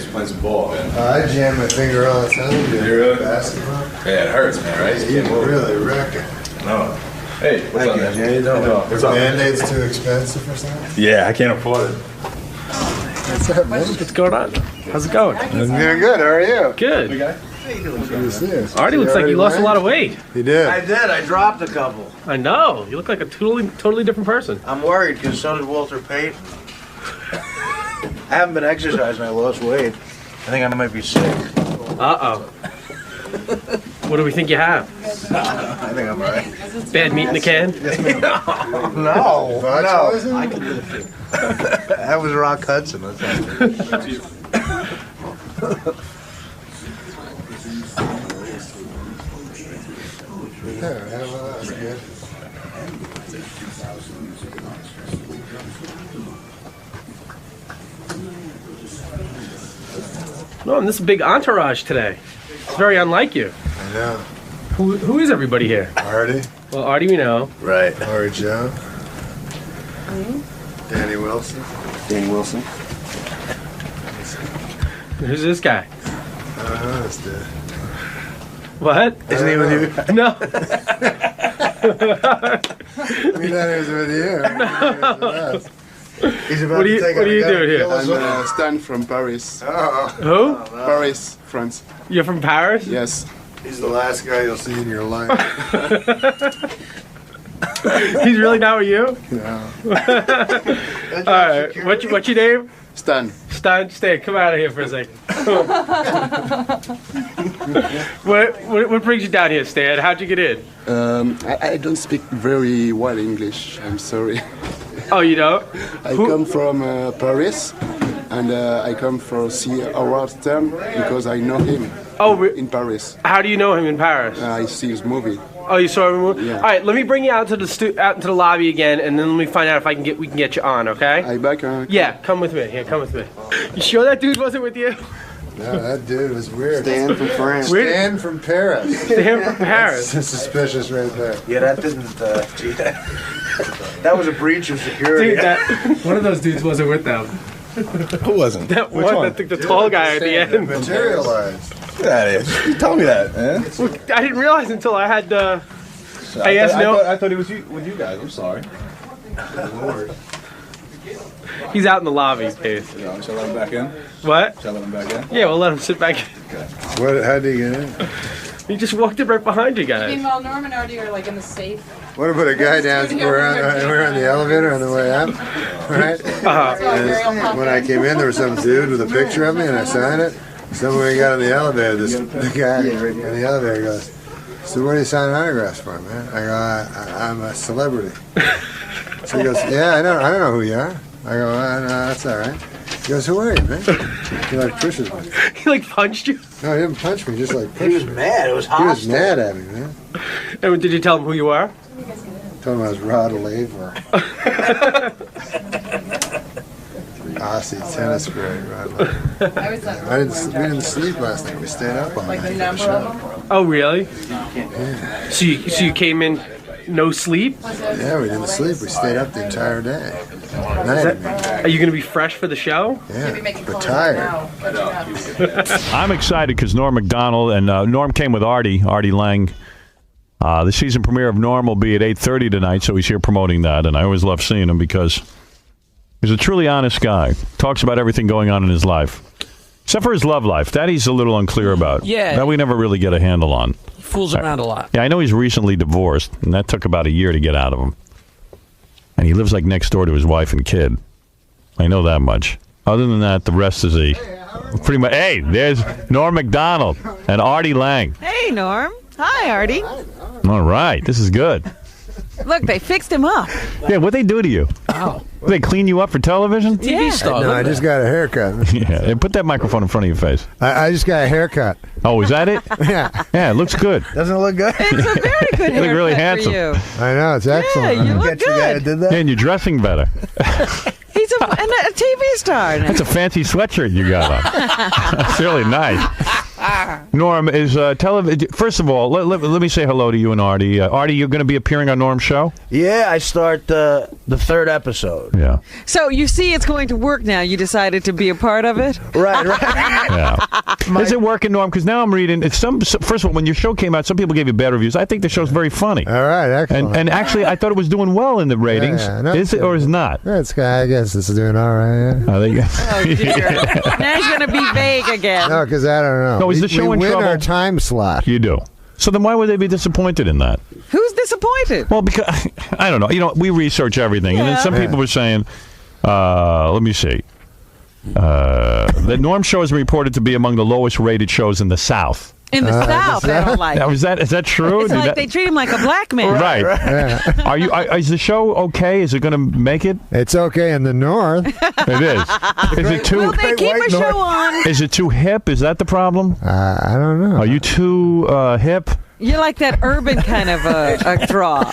play some ball, man. I jam my finger all the time. You really? Basketball. Yeah, it hurts, man, right? You really wreck it. No. Hey, what's up, man? Yeah, you don't. What's up? Band-Aids too expensive or something? Yeah, I can't afford it. What's up, man? What's going on? How's it going? I'm doing good. How are you? Good. Good to see you. Artie looks like you lost a lot of weight. You did. I did. I dropped a couple. I know. You look like a totally different person. I'm worried because so did Walter Pate. I haven't been exercising. I lost weight. I think I might be sick. Uh-oh. What do we think you have? I think I'm right. Bad meat in the can? No. I can lift it. That was Rock Hudson. That's that's good. No, and this is a big entourage today. It's very unlike you. I know. Who is everybody here? Artie. Well, Artie we know. right. Laurie Joe. Danny Wilson. Danny Wilson. Who's this guy? I don't know this dude. What? Isn't he with you? No. We thought he was with you. He's about What do you to take what are you doing here? I'm Stan from Paris. Who? Paris, France. You're from Paris? Yes. He's the last guy you'll see in your life. He's really not with you? No. Alright. What's your name? Stan. Stan, come out of here for a second. What brings you down here, Stan? How'd you get in? I don't speak very well English. I'm sorry. Oh, you don't? I come from Paris, and I come for see Howard Stern because I know him in Paris. How do you know him in Paris? I see his movie. Oh, you saw him? Yeah. All right, let me bring you out to the lobby again, and then let me find out if we can get you on. Okay? I back. Yeah, come with me. Here, come with me. You sure that dude wasn't with you? No, that dude was weird. Stan from France. Stan from Paris. Stan from Paris. That's suspicious right there. Yeah, that didn't. Gee, that was a breach of security. Dude, one of those dudes wasn't with them. Who wasn't? That one, I think the tall guy at the end. Materialized. Get out of here. You told me that, man. Well, I didn't realize until I had. I thought he was with you guys. I'm sorry. He's out in the lobby, Dave. Shall I let him back in? What? Shall I let him back in? Yeah, we'll let him sit back. How did he get in? He just walked in right behind you guys. Meanwhile, Norm and Artie are like in the safe. What about a guy down? We're on the elevator on the way up, right? And when I came in, there was some dude with a picture of me, and I signed it. So when we got in the elevator, the guy in the elevator goes, "So what are you signing autographs for, man?" I go, "I'm a celebrity." So he goes, "Yeah, I don't know who you are." I go, "No, that's all right." He goes, "Who are you, man?" He like pushes me. He like punched you? No, he didn't punch me. Just like pushed He was me. mad. It was He hostile. was mad at me, man. And did you tell him who you are? Told him I was Rod Laver. Aussie tennis great, Rod Laver. We didn't sleep last night. We stayed up all night. Like the number of them? Oh, really? Yeah. So you came in no sleep? Yeah, we didn't sleep. We stayed up the entire day. Night. Are you going to be fresh for the show? Yeah, but tired. I'm excited because Norm Macdonald and Norm came with Artie Lang. The season premiere of Norm will be at 8:30 tonight, so he's here promoting that, and I always love seeing him because he's a truly honest guy. Talks about everything going on in his life. Except for his love life. That he's a little unclear about. Yeah. That we never really get a handle on. He fools around a lot. Yeah, I know he's recently divorced, and that took about a year to get out of him. And he lives like next door to his wife and kid. I know that much. Other than that, the rest is pretty much. Hey, there's Norm Macdonald and Artie Lang. Hey, Norm. Hi, Artie. All right, this is good. Look, they fixed him up. Yeah, what'd they do to you? Oh. They clean you up for television? TV star. No, I just got a haircut. Yeah, hey, put that microphone in front of your face. I just got a haircut. Oh, is that it? Yeah. Yeah, it looks good. Doesn't it look good? It's a very good You look really haircut for handsome. you. I know, it's excellent. Yeah, you look Get you guy that good. did that? Yeah, and you're dressing better. He's a TV star now. That's a fancy sweatshirt you got on. That's really nice. Norm is first of all, let me say hello to you and Artie. Artie, you're going to be appearing on Norm's show? Yeah, I start the third episode. Yeah. So you see it's going to work now. You decided to be a part of it? Right. Yeah. Is it working, Norm? Because now I'm reading. First of all, when your show came out, some people gave you bad reviews. I think the show's very funny. All right, excellent. And actually, I thought it was doing well in the ratings. Yeah, is it or is not? I guess it's doing all right. Yeah. I think. Oh, dear. Now he's going to be vague again. No, because I don't know. No, is the show in we win trouble? our time slot. You do. So then why would they be disappointed in that? Who's disappointed? Well, because I don't know. We research everything, and then some people were saying, let me see. The Norm show is reported to be among the lowest rated shows in the South. In the South, they don't like Now, is that true? It's like they treat him like a black man. Right. Yeah. Is the show okay? Is it going to make it? It's okay in the North. It is. Is it too? Will they keep a show on? Is it too hip? Is that the problem? I don't know. Are you too hip? You're like that urban kind of a draw.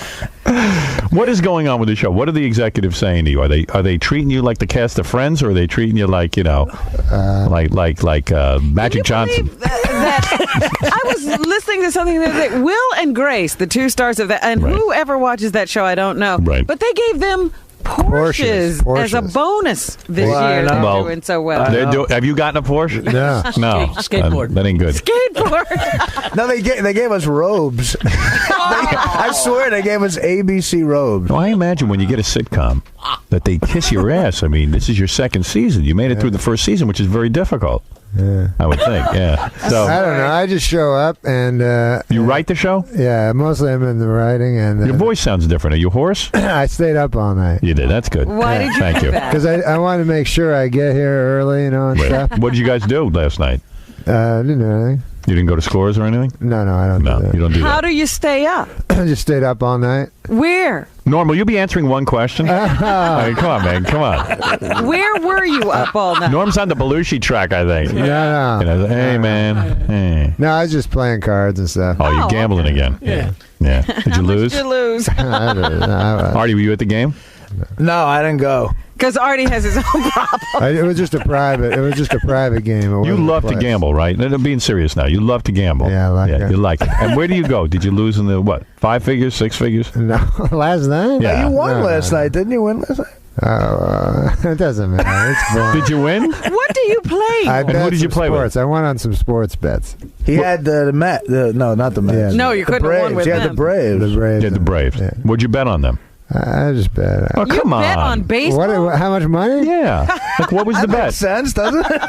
What is going on with the show? What are the executives saying to you? Are they treating you like the cast of Friends, or are they treating you like like Magic Johnson? I was listening to something that Will and Grace, the two stars of that, and whoever watches that show, I don't know. Right. But they gave them Porsches as a bonus this year. They're doing so well. Have you gotten a Porsche? No. Skateboard. That ain't good. Skateboard. No, they gave us robes. I swear they gave us ABC robes. Well, I imagine when you get a sitcom that they kiss your ass. I mean, this is your second season. You made it through the first season, which is very difficult. Yeah. I would think, yeah. So I don't know. I just show up and you write the show? Yeah, mostly I'm in the writing and your voice sounds different. Are you hoarse? I stayed up all night. You did. That's good. Why did you Thank do you. that? Because I wanted to make sure I get here early, and stuff. What did you guys do last night? Didn't do anything. You didn't go to Scores or anything? No, I don't do that. You don't do How that. do you stay up? I just stayed up all night. Where? Norm, will you be answering one question? I mean, come on, man. Come on. Where were you up all night? Norm's on the Belushi track, I think. No. You know, hey, man. Hey. No, I was just playing cards and stuff. Oh, you're gambling again. Yeah. Did you lose? Did you lose? Artie, were you at the game? No, I didn't go. Because Artie has his own problem. It was just a private game. You love to gamble, right? I'm being serious now. You love to gamble. Yeah, I like it. You like it. And where do you go? Did you lose in the, 5 figures, 6 figures? No, last night? Yeah. You won last night, didn't you win last night? It doesn't matter. It's fun. Did you win? What do you play? I bet who did you some play with? sports. I won on some sports bets. He had the Met. No, not the Mets. No, you couldn't have won with He had them. the Braves. The Braves. Yeah, the Braves. Yeah. What'd you bet on them? I just bet. Oh, come on. Bet on baseball? How much money? Yeah. Like, what was the That bet? makes sense, doesn't it?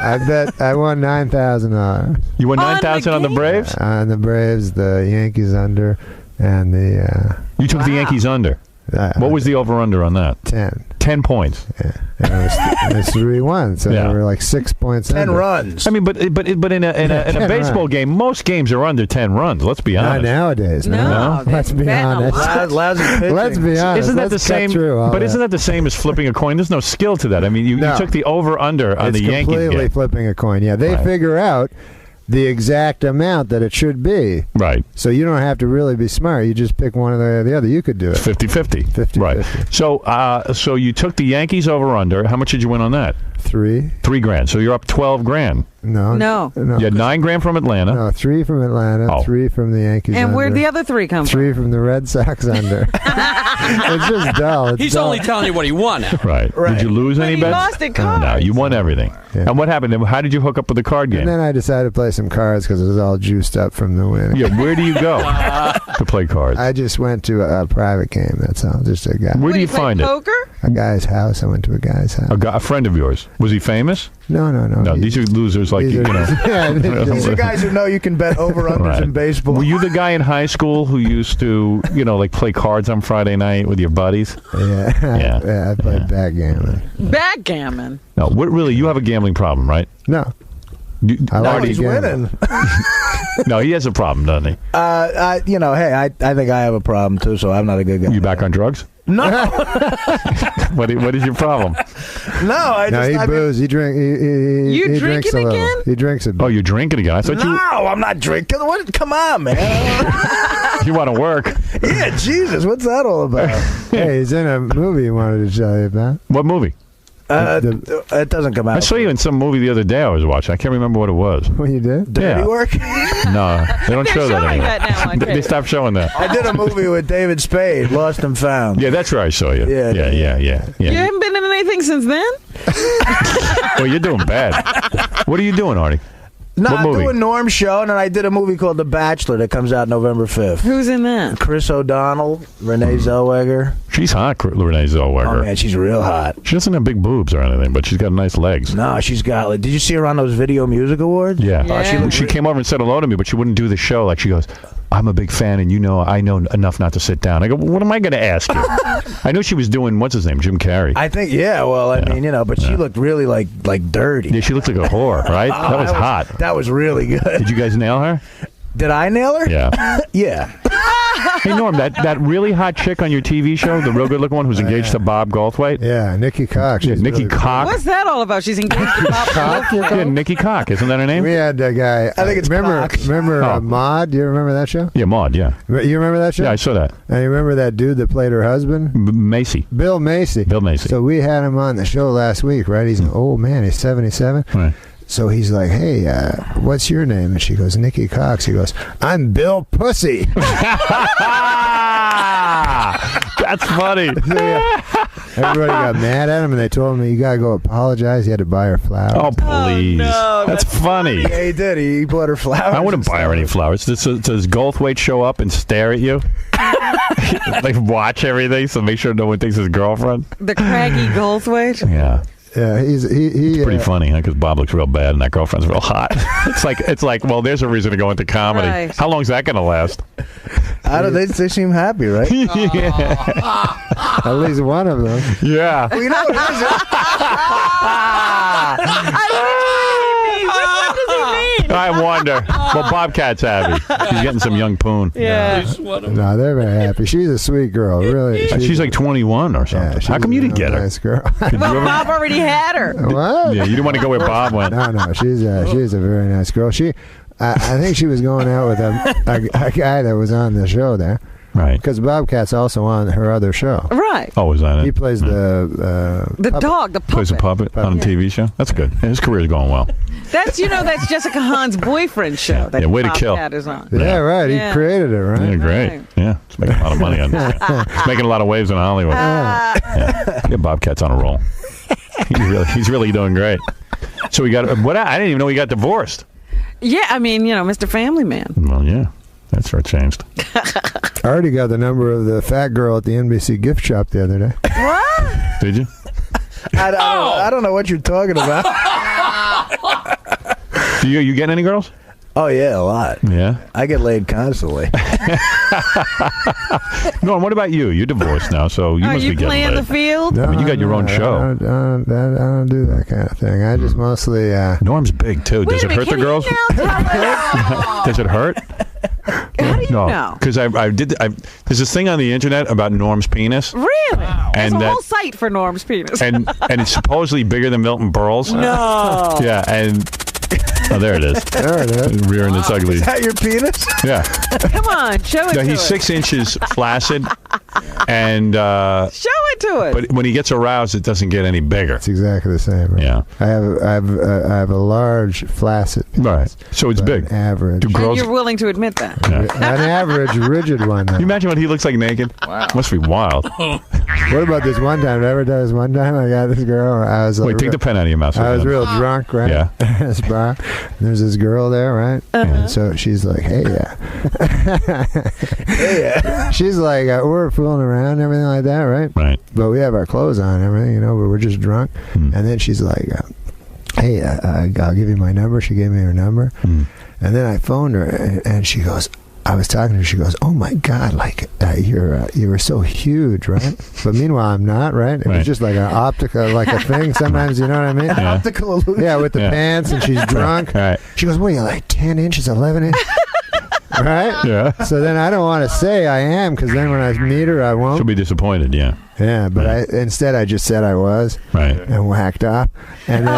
I won $9,000 You won On the $9,000 on the game? Braves? on the Braves, the Yankees under, and the You took the Yankees under. What was the over-under on that? 10. 10 points. Yeah. And it was 3-1, so Yeah. they were like 6 points 10 under. runs. I mean, but in a baseball game, most games are under 10 runs. Let's be Not honest. nowadays. No. Let's be Bet a honest. lot. Lousy pitching. Let's be honest. Isn't that the Let's cut same? through all But isn't that that the same as flipping a coin? There's no skill to that. I mean, you No. took the over/under on it's the Yankees completely game. flipping a coin. Yeah, they Right. figure out the exact amount that it should be. Right. So you don't have to really be smart. You just pick one or the other. You could do it. 50-50. 50-50. Right. So you took the Yankees over/under. How much did you win on that? 3? $3,000. So you're up $12,000. No. You had $9,000 from Atlanta. No, 3 from Atlanta, Oh. 3 from the Yankees. And where'd under, the other 3 come from? 3 from the Red Sox under. It's just dull. It's He's dull. only telling you what he won. Right. Did you lose any he bets? lost at cards. No, you won everything. Yeah. And what happened? How did you hook up with the card game? And then I decided to play some cards because it was all juiced up from the win. Yeah, where do you go to play cards? I just went to a private game. That's all. Just a guy. Where do you play find it? poker? A guy's house. I went to a guy's house. A friend of yours. Was he famous? No. No, these are losers like These you are- know. Yeah, These are guys who know you can bet over-unders Right. in baseball. Were you the guy in high school who used to, like play cards on Friday night with your buddies? Yeah. I played backgammon. Backgammon. No, really, you have a gambling problem, right? No. I like He's to gamble. winning. No, he has a problem, doesn't he? I think I have a problem too, so I'm not a good guy. You back on drugs? No, What is your problem? no. He booze. He drink. He You drinks drinking a little. again? He drinks a bit. Oh, you're drinking again. I thought No, I'm not drinking. What? Come on, man. you want to work. Yeah, Jesus, what's that all about? Hey, he's in a movie he wanted to tell you about. What movie? It doesn't come out. I saw you in some movie the other day I was watching. I can't remember what it was. What you did? Dirty work? No, they don't show that showing anymore. that now on They stopped showing that. I did a movie with David Spade, Lost and Found. Yeah, that's where I saw you. Yeah. You haven't been in anything since then? Well, you're doing bad. What are you doing, Artie? No, What I'm movie? doing Norm's show, and then I did a movie called The Bachelor that comes out November 5th. Who's in that? Chris O'Donnell, Renee Zellweger. She's hot, Renee Zellweger. Oh, man, she's real hot. She doesn't have big boobs or anything, but she's got nice legs. No, she's got, like, did you see her on those Video Music Awards? Yeah. Yeah. She came over and said hello to me, but she wouldn't do the show. Like, she goes, I'm a big fan, and I know enough not to sit down. I go, well, what am I going to ask you? I know she was doing, what's his name, Jim Carrey. I think, yeah, well, I mean, but she looked really, like dirty. Yeah, she looked like a whore, right? That was hot. That was really good. Did you guys nail her? Did I nail her? Yeah. Yeah. Hey, Norm, that really hot chick on your TV show, the real good-looking one who's engaged to Bob Goldthwait? Yeah, Nikki Cox. Yeah, She's Nikki really Cox. What's that all about? She's engaged to Bob Cock? Yeah, Nikki Cock. Isn't that her name? We had a guy. I think it's remember. Cock. Remember Oh. Maude? Do you remember that show? Yeah, Maud, yeah. You remember that show? Yeah, I saw that. And you remember that dude that played her husband? Macy. Bill Macy. Bill Macy. So we had him on the show last week, right? He's an old man. He's 77. Right. So he's like, hey, what's your name? And she goes, Nikki Cox. He goes, I'm Bill Pussy. That's funny. Everybody got mad at him, and they told him, you got to go apologize. He had to buy her flowers. Oh, please. no, that's funny. Yeah, he did. He bought her flowers. I wouldn't buy her any flowers. Does Goldthwait show up and stare at you? Like, watch everything, so make sure no one thinks his girlfriend? The craggy Goldthwait? Yeah. Yeah, he's Pretty funny, huh? Because Bob looks real bad and that girlfriend's real hot. It's like, well, there's a reason to go into comedy. Right. How long's that going to last? I don't. They seem happy, right? at least one of them. Yeah. Well, you know what it is? What does he mean? I wonder. Well, Bobcat's happy. He's getting some young poon. Yeah. No, they're very happy. She's a sweet girl, really. She's like 21 or something. Yeah, she's How come you didn't get her? Nice girl. Well, Bob already had her. What? Yeah, you didn't want to go where Bob went. No, she's a very nice girl. I think she was going out with a guy that was on the show there. Right. Because Bobcat's also on her other show. Right. Oh, was that it? He plays the puppet. Dog, the puppet. Plays a puppet on a TV show? That's good. His career's going well. That's Jessica Hahn's boyfriend show. That Yeah, way to kill. Bobcat is on. Yeah, right. Yeah. He created it, right? Yeah, great. Right. Yeah, it's making a lot of money on this. It's making a lot of waves in Hollywood. Yeah, Bobcat's on a roll. He's really doing great. So we got what? I didn't even know he got divorced. Yeah, I mean, Mr. Family Man. Well, yeah, that's where it changed. I already got the number of the fat girl at the NBC gift shop the other day. What? Did you? I don't know what you're talking about. Do you getting any girls? Oh yeah, a lot. Yeah. I get laid constantly. Norm, what about you? You're divorced now, so you Are must you be getting playing laid. the field? No, mean, you got your own show. I don't do that kind of thing. I just mostly. Norm's big too. Does it Wait a hurt the minute, girls? can you now tell us? Does it hurt? How do you know? Because there's this thing on the internet about Norm's penis, Really? There's And a whole site for Norm's penis. and it's supposedly bigger than Milton Berle's. No. Yeah, and there it is. There it is. Rearing its ugly. Is that your penis? Yeah. Come on, show it No, to he's us. 6 inches flaccid, and Show it to us. but when he gets aroused, it doesn't get any bigger. It's exactly the same. Right? Yeah. I have a large flaccid. Right. So it's but big. an average. Do And girls? you're willing to admit that. Yeah. An average rigid one. Though. Can you imagine what he looks like naked? Wow. Must be wild. What about this one time? Did I ever tell this one time I got this girl? I was like, Wait, take the pen out of your mouth. I was real drunk, right? Yeah. This bar. There's this girl there, right? And so she's like, hey, she's like, we're fooling around and everything like that, right? Right. But we have our clothes on and everything, but we're just drunk. And then she's like, hey, I'll give you my number. She gave me her number. And then I phoned her, and she goes, I was talking to her. She goes, "Oh my God, like you were so huge, right?" But meanwhile, I'm not, right? It was just like an optical, like a thing. Sometimes, you know what I mean? Yeah. Optical illusion. Yeah, with the pants, and she's drunk. Right. She goes, "What are you, like 10 inches, 11 inches?" Right? Yeah. So then I don't want to say I am, because then when I meet her, I won't. She'll be disappointed. Yeah. Yeah, but instead I just said I was. Right. And whacked off. And then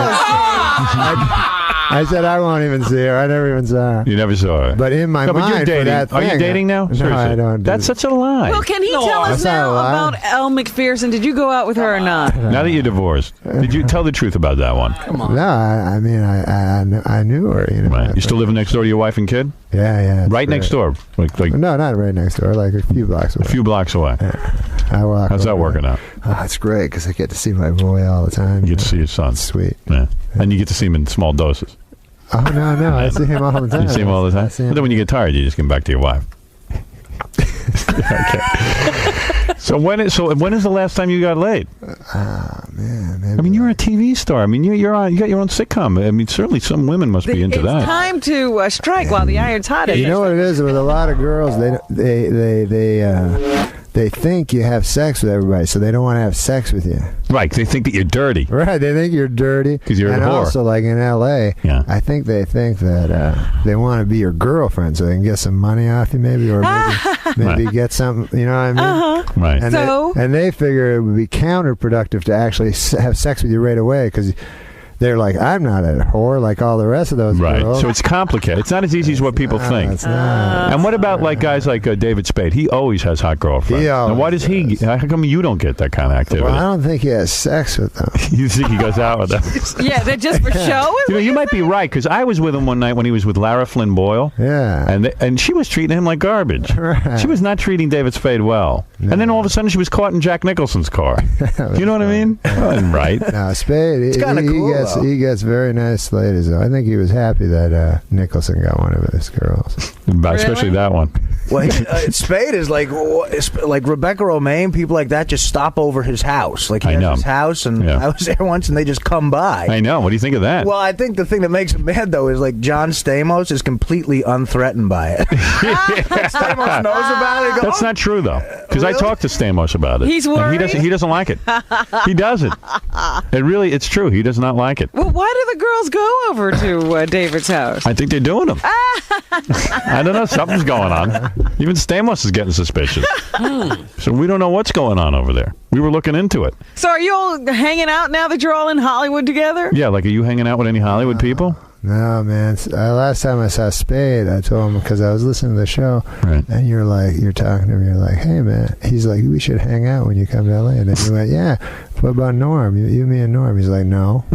I said I won't even see her. I never even saw her. You never saw her. But in my no, but mind, you're dating. for that Are you thing, dating now? No, Seriously. I don't. That's such a lie. Well, can he tell us that's not now a lie. about Elle McPherson? Did you go out with her or not? Now that you're divorced, did you tell the truth about that one? Come on. No, I mean, I knew her. You know. Right. You still living next door to your wife and kid? Yeah. Right next door. Like no, not right next door. Like a few blocks away. A few blocks away. Yeah. I walk. How's that working out? Oh, it's great because I get to see my boy all the time. You get to see your son. It's sweet. Yeah. And you get to see him in small doses. Oh no! I see him all the time. You see him all the time. But then when you get tired, you just get back to your wife. Okay. So when is the last time you got laid? Man. Maybe I mean, you're a TV star. I mean, you're on. You got your own sitcom. I mean, certainly some women must be into that. It's time to strike while the iron's hot. You know what it is with a lot of girls? They think you have sex with everybody, so they don't want to have sex with you. Right? They think that you're dirty. Right? They think you're dirty because you're a whore. And also, like in L.A., yeah. I think they think that they want to be your girlfriend, so they can get some money off you, maybe, or maybe get something. You know what I mean? Right. And they figure it would be counterproductive to actually have sex with you right away because they're like, I'm not a whore like all the rest of those girls. So it's complicated. It's not as easy as what people think. It's not. And what about like guys like David Spade? He always has hot girlfriends. And why does he? How come you don't get that kind of activity? Well, I don't think he has sex with them. You think he goes out with them? Yeah, they're just for show. You might be right because I was with him one night when he was with Lara Flynn Boyle. Yeah, and she was treating him like garbage. Right. She was not treating David Spade well. No. And then all of a sudden she was caught in Jack Nicholson's car. You know what I mean? Right. No, Spade. It's kind of cool. He gets very nice ladies, though. I think he was happy that Nicholson got one of his girls. Especially that one. Well, Spade is like Rebecca Romaine. People like that just stop over his house. Like he has his house, and I was there once, and they just come by. I know. What do you think of that? Well, I think the thing that makes him mad though is like John Stamos is completely unthreatened by it. Stamos knows about it. That's not true though, because I talked to Stamos about it. He's worried. He doesn't like it. He doesn't. It's true. He does not like it. Well, why do the girls go over to David's house? I think they're doing them. I don't know. Something's going on. Even Stamos is getting suspicious. So we don't know what's going on over there. We were looking into it. So are you all hanging out now that you're all in Hollywood together? Yeah, like are you hanging out with any Hollywood people? No, man. Last time I saw Spade, I told him because I was listening to the show, and you're talking to him. You're like, "Hey, man." He's like, "We should hang out when you come to LA." And then you went, "Yeah." What about Norm? You, me, and Norm. He's like, "No."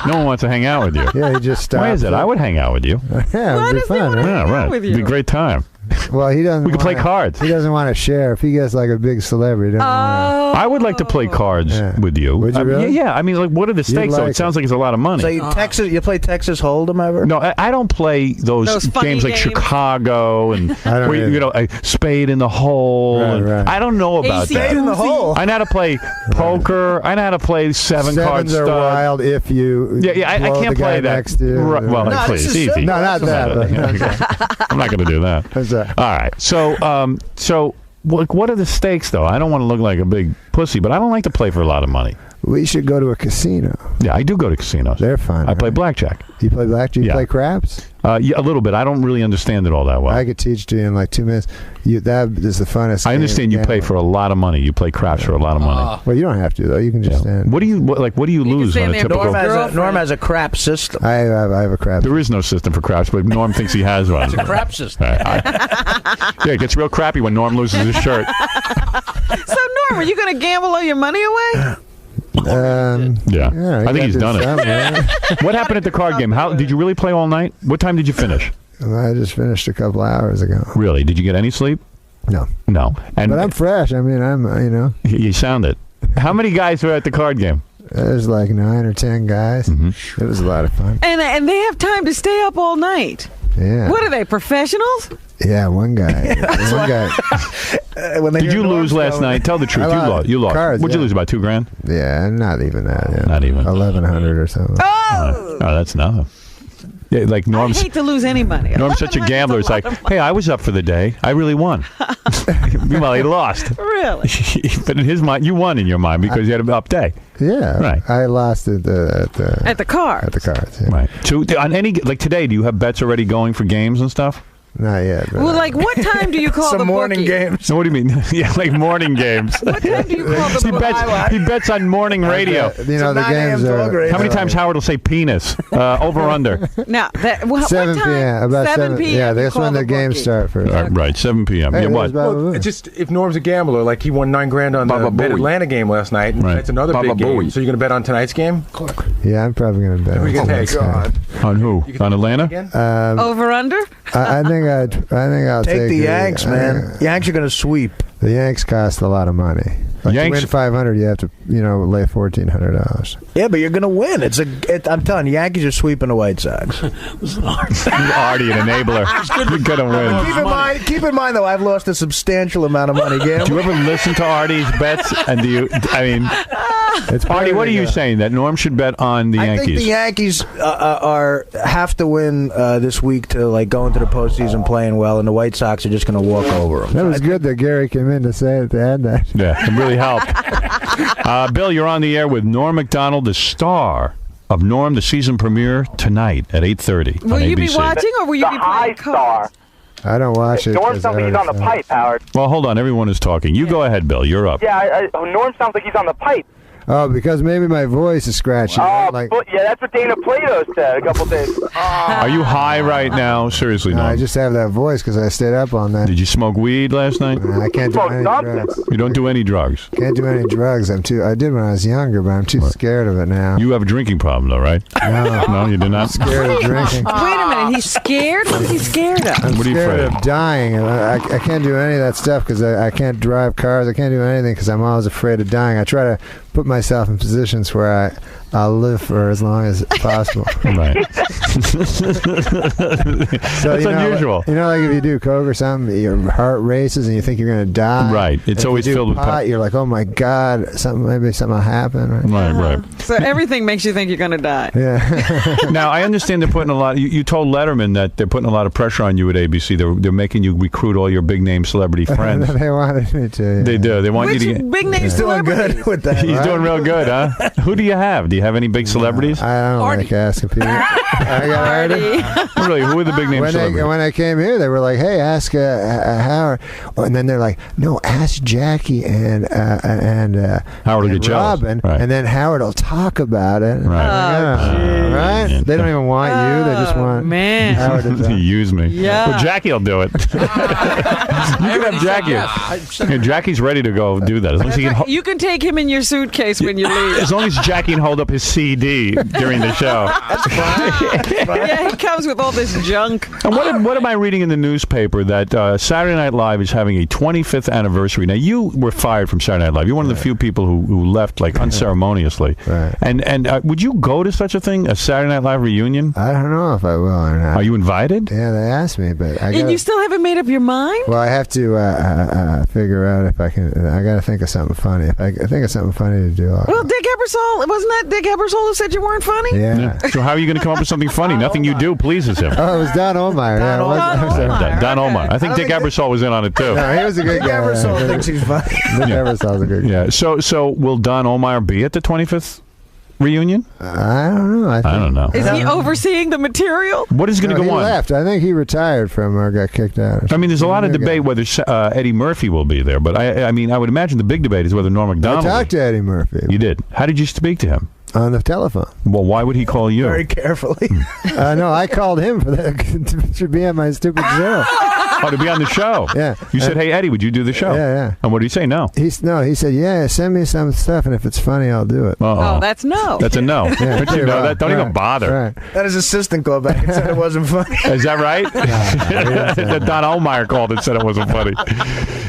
No one wants to hang out with you. Yeah, he just stopped. Why is it? I would hang out with you. Yeah, it'd be fun. Yeah, right. It'd be a great time. Well, he doesn't. We could play cards. He doesn't want to share. If he gets like a big celebrity, I would like to play cards with you. Would you really? Yeah, I mean, like, what are the stakes? Though it sounds like it's a lot of money. So you play Texas Hold'em ever? No, I don't play those games like Chicago and where, Spade in the Hole. Right. I don't know about that. Spade in the Hole. I know how to play poker. I know how to play seven card Sevens are stud. wild if you. Yeah, I can't play that. Next to you. Right, well, please, it's easy. No, not that. I'm not going to do that. All right. So what are the stakes, though? I don't want to look like a big pussy, but I don't like to play for a lot of money. We should go to a casino. Yeah, I do go to casinos. They're fun. I play blackjack. You play blackjack? Do you play craps? Yeah, a little bit. I don't really understand it all that well. I could teach to you in like 2 minutes. That is the funnest. I understand you play for a lot of money. You play craps for a lot of money. Well, you don't have to though. You can just stand. What do you lose on a typical? Norm has a crap system. I have a crap. There is no system for craps, but Norm thinks he has one. It's a crap system. Yeah, it gets real crappy when Norm loses his shirt. So Norm, are you going to gamble all your money away? I think he's done it. What happened at the card game? How did you really play all night? What time did you finish? I just finished a couple hours ago. Really? Did you get any sleep? No. But I'm fresh. I mean, I'm You sound it. How many guys were at the card game? There's like 9 or 10 guys. Mm-hmm. It was a lot of fun. And they have time to stay up all night. Yeah. What are they, professionals? Yeah, one guy. Did you lose last night? Tell the truth. You lost. Cards, What'd you lose, about $2,000? Yeah, not even that. Yeah. Not even 1,100 or something. Oh, that's nothing. Yeah, like Norm's. I hate to lose any money. Norm's such a gambler. It's like, hey, I was up for the day. I really won. Meanwhile, he lost. Really? But in his mind, you won in your mind because you had an up day. Yeah, right. I lost at the cards. At the cards, yeah. Right. So on any today, do you have bets already going for games and stuff? Not yet. Well, like, what time do you call the morning bookie? games. So what do you mean? Yeah, like morning games. What time do you call the bookie? He bets on morning radio. The games are. How many times Howard will say penis? Over under. Now, 7 p.m. About 7 p.m. Yeah, that's when the games start first. Right, 7 p.m. Hey, Yeah, what? Well, it's just if Norm's a gambler, like he won $9,000 on the Mid-Atlanta game last night, and it's another big game. So you're going to bet on tonight's game? Yeah, I'm probably going to bet. Who are you going to take? On who? On Atlanta? Over under? I think I'll take the Yanks, man. Yanks are going to sweep. The Yanks cost a lot of money. Like to win 500, you have to, lay $1,400. Yeah, but you're going to win. I'm telling you, Yankees are sweeping the White Sox. Artie, an enabler. You're going to win. Keep in mind, though, I've lost a substantial amount of money. Do you ever listen to Artie's bets? And Artie, what are you saying? That Norm should bet on the Yankees? I think the Yankees have to win this week to go into the postseason playing well, and the White Sox are just going to walk over them. That was good that Gary came in to say it, to add that. Yeah, it really helped. Bill, you're on the air with Norm Macdonald, the star of Norm, the season premiere tonight at 8:30 on Will you ABC. be watching, or will you be playing cards? I don't watch it. Norm sounds like he's on the pipe, Howard. Well, hold on. Everyone is talking. You go ahead, Bill. You're up. Yeah, Norm sounds like he's on the pipe. Oh, because maybe my voice is scratchy. Yeah, that's what Dana Plato said a couple days. Are you high right now? Seriously, no. Norm. I just have that voice because I stayed up all night. Did you smoke weed last night? I can't do any drugs. You don't do any drugs? Can't do any drugs. I did when I was younger, but I'm too scared of it now. You have a drinking problem, though, right? No. No, you do not? I'm scared of drinking. Wait a minute. He's scared? What is he scared of? I'm What are you scared afraid of dying. I can't do any of that stuff because I can't drive cars. I can't do anything because I'm always afraid of dying. I try to put myself in positions where I'll live for as long as possible. Right. So, That's unusual. Like if you do coke or something, your heart races and you think you're going to die. Right. It's always filled with pot. You're like, oh my God, maybe something will happen. Right. So everything makes you think you're going to die. Yeah. Now, I understand they're putting a lot. You told Letterman that they're putting a lot of pressure on you at ABC. They're making you recruit all your big name celebrity friends. They wanted me to. Yeah. They do. They want Which you to get. big name He's doing good with that. He's doing real good, huh? Who do you have? Do you have any big celebrities? I don't like asking people. I got Artie. Really, who are the big name celebrities? When I came here, they were like, "Hey, ask Howard," and then they're like, "No, ask Jackie and Howard will and get Robin," right. and then Howard will talk about it. Right. Right? They don't even want you; they just want Howard to talk. Use me. Yeah. Well, Jackie will do it. You can have Jackie. Yeah, Jackie's ready to go do that. As long as he can. You can take him in your suitcase when you leave. As long as Jackie can hold up his CD during the show. That's fine. Yeah, he comes with all this junk. And what am I reading in the newspaper that Saturday Night Live is having a 25th anniversary? Now, you were fired from Saturday Night Live. You're one of the few people who left unceremoniously. Right. And would you go to such a thing, a Saturday Night Live reunion? I don't know if I will or not. Are you invited? Yeah, they asked me, but And you still haven't made up your mind? Well, I have to figure out if I can. I got to think of something funny. If I think of something funny to do. Well, Dick Ebersol, wasn't that Dick Ebersol who said you weren't funny? Yeah. So how are you going to come up with something funny? Nothing you do pleases him. Oh, it was Don Omar. Don Omar. I think Dick Ebersol was in on it too. No, he was a good guy. Ebersol thinks he's funny. Dick Ebersol's a good guy. Yeah. So will Don Omar be at the 25th reunion? I don't know. I don't know. Is he overseeing the material? What is going to go on? He left. I think he retired from or got kicked out. I mean, there's a lot of debate whether Eddie Murphy will be there, but I mean, I would imagine the big debate is whether Norm Macdonald. I talked to Eddie Murphy. You did. How did you speak to him? On the telephone. Well, why would he call you? Very carefully. No, I called him for that to be on my stupid show. Oh, to be on the show. Yeah. You said, "Hey, Eddie, would you do the show?" Yeah. And what did he say? No. He said, "Yeah, send me some stuff, and if it's funny, I'll do it." Oh, that's no. That's a no. Yeah, Don't you know that? Don't even bother. Right. Then his assistant called back and said it wasn't funny. Is that right? Don Omar called and said it wasn't funny.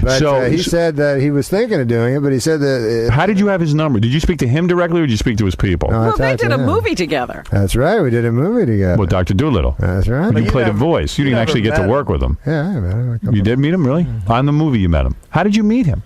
But he said that he was thinking of doing it, but he said that. How did you have his number? Did you speak to him directly, or did you speak to his people? No, well, they did a movie together. That's right. We did a movie together. With Dr. Doolittle. That's right. You played a voice. You didn't actually get to work with him. Yeah, I met him. You did meet him, really? On the movie, you met him. How did you meet him?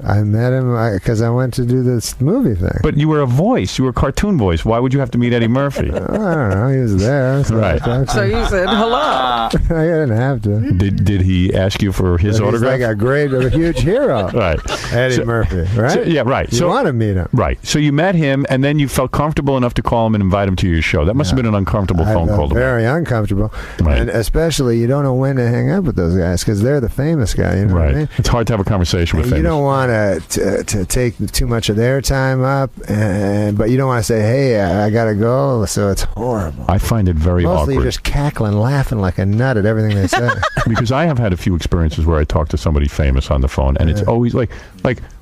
I met him because I went to do this movie thing. But you were a voice. You were a cartoon voice. Why would you have to meet Eddie Murphy? I don't know. He was there. So right. So you said hello. I didn't have to. Did he ask you for his autograph? He's like a huge hero. Right. Eddie Murphy, right? So, yeah, right. You want to meet him. Right. So you met him, and then you felt comfortable enough to call him and invite him to your show. That must have been an uncomfortable phone call. Very uncomfortable. Right. And especially, you don't know when to hang up with those guys because they're the famous guy. You know what I mean? It's hard to have a conversation with famous. You don't want to take too much of their time up, but you don't want to say, hey, I got to go, so it's horrible. I find it very Mostly awkward. You're just cackling, laughing like a nut at everything they say. Because I have had a few experiences where I talk to somebody famous on the phone, and it's always like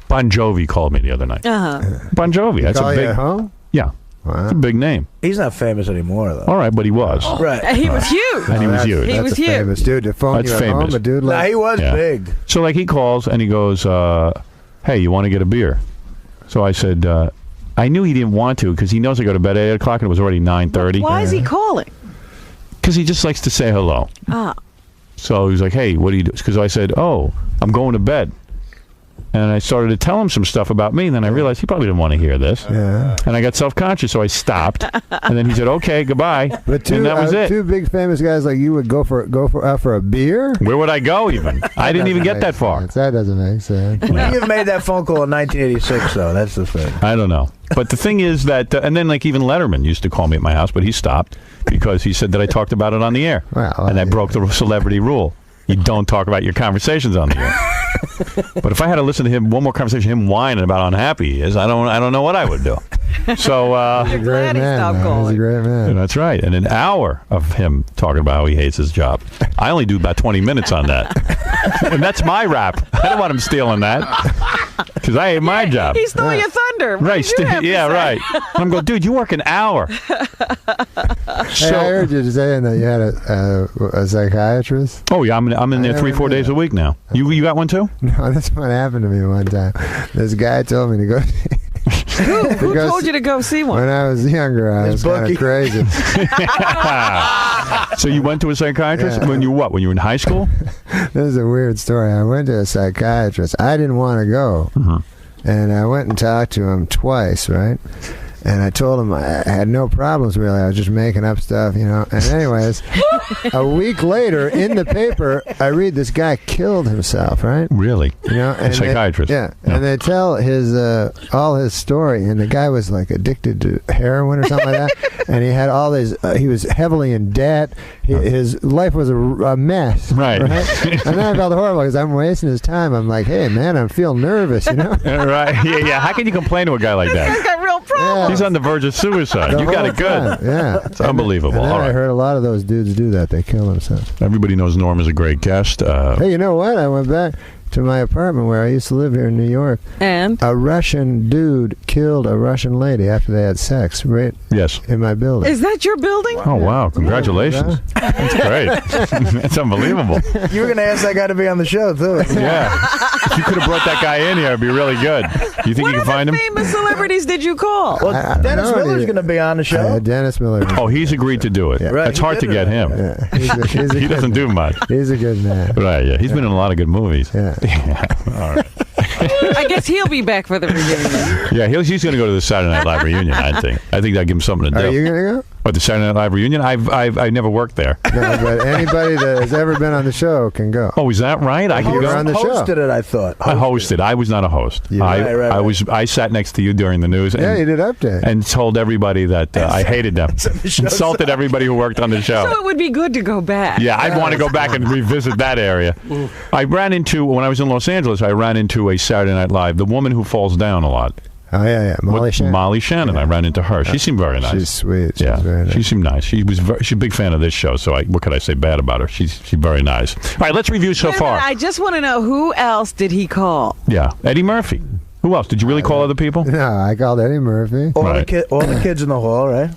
Bon Jovi called me the other night. Bon Jovi. That's a big. At home? Yeah. Wow. It's a big name. He's not famous anymore, though. All right, but he was. Right. He was huge. And he was huge. He was huge. Famous dude. To phone That's you at famous. home, a dude like he was big. So like he calls and he goes, hey, you want to get a beer? So I said, I knew he didn't want to because he knows I go to bed at 8 o'clock and it was already 9:30. Why is he calling? Because he just likes to say hello. So he was like, hey, what do you do? Because I said, oh, I'm going to bed. And I started to tell him some stuff about me, and then I realized he probably didn't want to hear this. Yeah. And I got self-conscious, so I stopped. And then he said, okay, goodbye. But and that was it. Two big famous guys like you would go for a beer? Where would I go even? I didn't even get that far. That doesn't make sense. You've made that phone call in 1986, though. That's the thing. I don't know. But the thing is that, and then like even Letterman used to call me at my house, but he stopped because he said that I talked about it on the air. And I broke the celebrity rule. You don't talk about your conversations on the air. But if I had to listen to him, one more conversation, him whining about how unhappy he is, I don't know what I would do. So he's a great man. He's a great man. That's right. And an hour of him talking about how he hates his job. I only do about 20 minutes on that. And that's my rap. I don't want him stealing that. Because I hate my job. He stole your thunder. What Right. did you have to say? Right. And I'm going, dude, you work an hour. Hey, I heard you saying that you had a psychiatrist. Oh, yeah. I'm in there 3-4 days a week now. You got one too? No, that's what happened to me one time. This guy told me to go. Who told you to go see one? When I was younger, I was kind of crazy. So you went to a psychiatrist when you When you were in high school? This is a weird story. I went to a psychiatrist. I didn't want to go, and I went and talked to him twice, right? And I told him I had no problems, really. I was just making up stuff, you know. And anyways, a week later, in the paper, I read this guy killed himself, right? Really? You know, and a psychiatrist. And they tell his all his story. And the guy was like addicted to heroin or something like that. And he had all these, he was heavily in debt. His life was a mess. Right. And then I felt horrible because I'm wasting his time. I'm like, hey, man, I feel nervous, you know? Right. Yeah. How can you complain to a guy like that? He's got real problems. He's on the verge of suicide. You got it good. Yeah. It's unbelievable. And then All right. I heard a lot of those dudes do that. They kill themselves. Everybody knows Norm is a great guest. Hey, you know what? I went back to my apartment where I used to live here in New York. And? A Russian dude killed a Russian lady after they had sex right in my building. Is that your building? Oh, wow. Congratulations. That's great. That's unbelievable. You were going to ask that guy to be on the show, too. Yeah. If you could have brought that guy in here, it'd be really good. You think you can find him? What famous celebrities did you call? Well, Dennis Miller's going to be on the show. Dennis Miller. Oh, he's agreed to do it. Yeah. Right, It's hard to get him. Yeah. He's a He doesn't do much. He's a good man. Right, yeah. He's been in a lot of good movies. Yeah. All right. I guess he'll be back for the reunion. Yeah, he's going to go to the Saturday Night Live reunion, I think. I think that'd give him something to do. Are you going to go? What, the Saturday Night Live reunion? I never worked there. No, but anybody that has ever been on the show can go. Oh, is that right? I can You go were on the show. Hosted it, I thought. I hosted. I was not a host. Right. I sat next to you during the news. Yeah, you did update. And told everybody that I hated them. Insulted everybody who worked on the show. So it would be good to go back. Yeah, I'd want to go back and revisit that area. I ran into, when I was in Los Angeles, I ran into a Saturday Night Live, the woman who falls down a lot. Oh, yeah. Molly Shannon. Molly Shannon. Yeah. I ran into her. She seemed very nice. She's sweet. Yeah, very nice. she seemed nice. She's a big fan of this show, so what could I say bad about her? She's very nice. All right, let's review so far. I just want to know, who else did he call? Yeah, Eddie Murphy. Who else? Did you really call other people? No, I called Eddie Murphy. All the kids in the hall, right?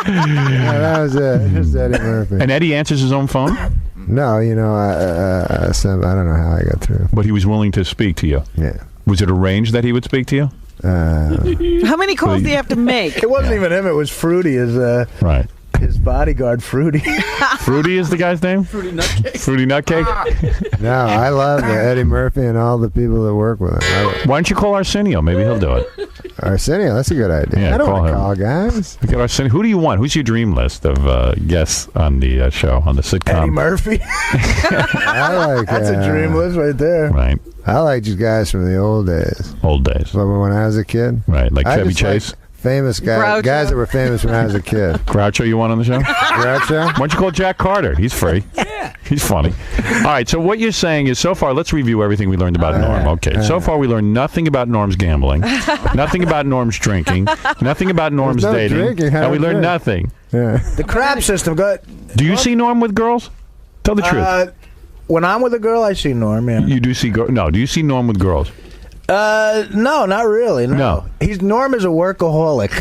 Yeah, that was it. Just Eddie Murphy. And Eddie answers his own phone? No, I don't know how I got through. But he was willing to speak to you? Yeah. Was it arranged that he would speak to you? How many calls do you have to make? It wasn't even him. It was Fruity. Right. his bodyguard, Fruity. Fruity is the guy's name? Fruity Nutcake. Fruity Nutcake? No, I love Eddie Murphy and all the people that work with him. Why don't you call Arsenio? Maybe he'll do it. Arsenio, that's a good idea. Yeah, I don't want to him. call guys. Look at Arsenio. Who do you want? Who's your dream list of guests on the show, on the sitcom? Eddie Murphy. I like That's a dream list right there. Right. I like just guys from the old days. Old days. Remember when I was a kid? Right, like I Chevy just Chase? Like famous guys that were famous when I was a kid. Groucho, you want on the show? Groucho? Why don't you call Jack Carter? He's free. Yeah. He's funny. All right, so what you're saying is, so far, let's review everything we learned about Norm. Okay, so far we learned nothing about Norm's gambling, nothing about Norm's drinking, nothing about Norm's dating, and we learned nothing. Yeah. The crap system. Do you see Norm with girls? Tell the truth. When I'm with a girl, I see Norm, yeah. You do see No, do you see Norm with girls? No, not really. No. Norm is a workaholic.